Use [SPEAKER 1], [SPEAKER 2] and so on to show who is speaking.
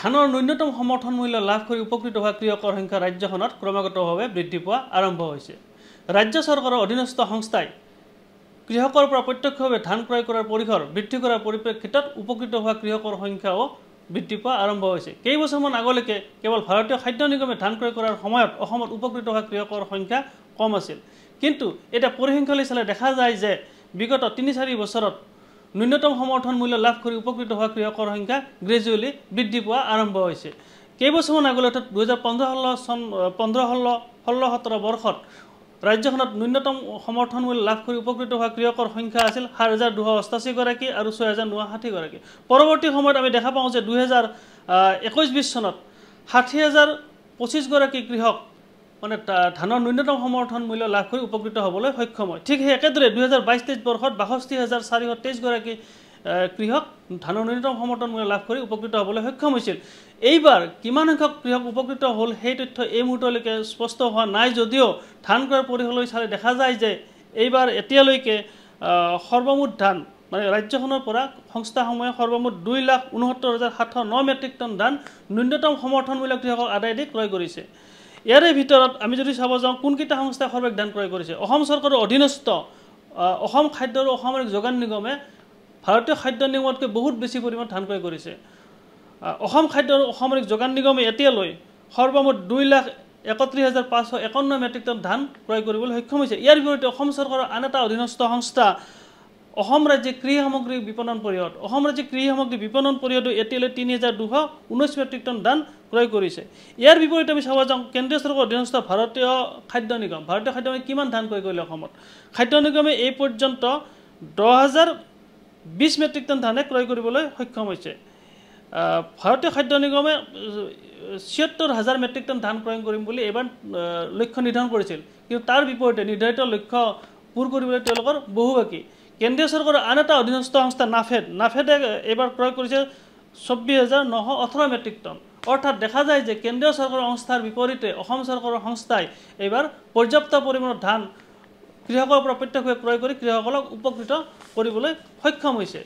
[SPEAKER 1] ধানৰ ন্যূনতম সমৰ্থন মূল্য লাভ কৰি উপকৃত হোৱা কৃষকৰ সংখ্যা ৰাজ্যখনত ক্ৰমাগতভাৱে বৃদ্ধি পোৱা আৰম্ভ হৈছে। ৰাজ্য চৰকাৰৰ অধীনস্থ সংস্থাই কৃষকৰ পৰা প্ৰত্যক্ষভাৱে ধান ক্ৰয় কৰাৰ পৰিসৰ বৃদ্ধি কৰাৰ পৰিপ্ৰেক্ষিতত উপকৃত হোৱা কৃষকৰ সংখ্যাও বৃদ্ধি পোৱা আৰম্ভ হৈছে। কেইবছৰমান আগলৈকে কেৱল ভাৰতীয় খাদ্য নিগমে ধান ক্ৰয় কৰাৰ সময়ত অসমত উপকৃত হোৱা কৃষকৰ সংখ্যা কম আছিল। কিন্তু এতিয়া পৰিসংখ্যালৈ চালে দেখা যায় যে বিগত ৩-৪ বছৰত ন্যূনতম সমৰ্থন মূল্য লাভ কৰি উপকৃত হোৱা কৃষকৰ সংখ্যা গ্ৰেজুৱেলি বৃদ্ধি পোৱা আৰম্ভ হৈছে। কেইবছৰমান আগলৈ অৰ্থাৎ 2015-16 বৰ্ষত ৰাজ্যখনত ন্যূনতম সমৰ্থন মূল্য লাভ কৰি উপকৃত হোৱা কৃষকৰ সংখ্যা আছিল ৭,২৮৮ গৰাকী আৰু ৬,৯৬০ গৰাকী। পৰৱৰ্তী সময়ত আমি দেখা পাওঁ যে 2021-22 চনত ৬০,০২৫ গৰাকী কৃষক মানে ধানৰ ন্যূনতম সমৰ্থন মূল্য লাভ কৰি উপকৃত হ'বলৈ সক্ষম হয়। ঠিক সেই একেদৰে 2022-23 বৰ্ষত ৬২,৪২৩ গৰাকী কৃষক ধানৰ ন্যূনতম সমৰ্থন মূল্য লাভ কৰি উপকৃত হ'বলৈ সক্ষম হৈছিল। এইবাৰ কিমান সংখ্যক কৃষক উপকৃত হ'ল সেই তথ্য এই মুহূৰ্তলৈকে স্পষ্ট হোৱা নাই যদিও ধান ক্ৰয়ৰ পৰিসৰলৈ চালে দেখা যায় যে এইবাৰ এতিয়ালৈকে সৰ্বমুঠ ধান মানে ৰাজ্যখনৰ পৰা সংস্থাসমূহে সৰ্বমুঠ 2,69,709 মেট্ৰিক টন ধান ন্যূনতম সমৰ্থন মূল্য কৃষকক আদায় দি ক্ৰয় কৰিছে। ইয়াৰে ভিতৰত আমি যদি চাব যাওঁ কোনকেইটা সংস্থাই সৰ্বাধিক ধান ক্ৰয় কৰিছে, অসম চৰকাৰৰ অধীনস্থ অসম খাদ্য আৰু অসামৰিক যোগান নিগমে ভাৰতীয় খাদ্য নিগমতকৈ বহুত বেছি পৰিমাণত ধান ক্ৰয় কৰিছে। অসম খাদ্য আৰু অসামৰিক যোগান নিগমে এতিয়ালৈ সৰ্বমুঠ 2,31,551 মেট্ৰিক টন ধান ক্ৰয় কৰিবলৈ সক্ষম হৈছে। ইয়াৰ বিপৰীতে অসম চৰকাৰৰ আন এটা অধীনস্থ সংস্থা অসম ৰাজ্যিক কৃষি সামগ্ৰী বিপণন পৰিষদ, অসম ৰাজ্যিক কৃষি সামগ্ৰী বিপণন পৰিষদে এতিয়ালৈ 3,219 মেট্ৰিক টন ধান ক্ৰয় কৰিছে। ইয়াৰ বিপৰীতে আমি চাব যাওঁ কেন্দ্ৰীয় চৰকাৰৰ অধীনস্থ ভাৰতীয় খাদ্য নিগম কিমান ধান ক্ৰয় কৰিলে অসমত। খাদ্য নিগমে এই পৰ্যন্ত 10,020 মেট্ৰিক টন ধানে ক্ৰয় কৰিবলৈ সক্ষম হৈছে। ভাৰতীয় খাদ্য নিগমে ৭৬,০০০ মেট্ৰিক টন ধান ক্ৰয় কৰিম বুলি এইবাৰ লক্ষ্য নিৰ্ধাৰণ কৰিছিল, কিন্তু তাৰ বিপৰীতে নিৰ্ধাৰিত লক্ষ্য পূৰ কৰিবলৈ তেওঁলোকৰ বহু বাকী। কেন্দ্ৰীয় চৰকাৰৰ আন এটা অধীনস্থ সংস্থা নাফেডে এইবাৰ ক্ৰয় কৰিছে ২৪,৯১৮ মেট্ৰিক টন। অৰ্থাৎ দেখা যায় যে কেন্দ্ৰীয় চৰকাৰৰ সংস্থাৰ বিপৰীতে অসম চৰকাৰৰ সংস্থাই এইবাৰ পৰ্যাপ্ত পৰিমাণৰ ধান কৃষকৰ পৰা প্ৰত্যক্ষভাৱে ক্ৰয় কৰি কৃষকসকলক উপকৃত কৰিবলৈ সক্ষম হৈছে।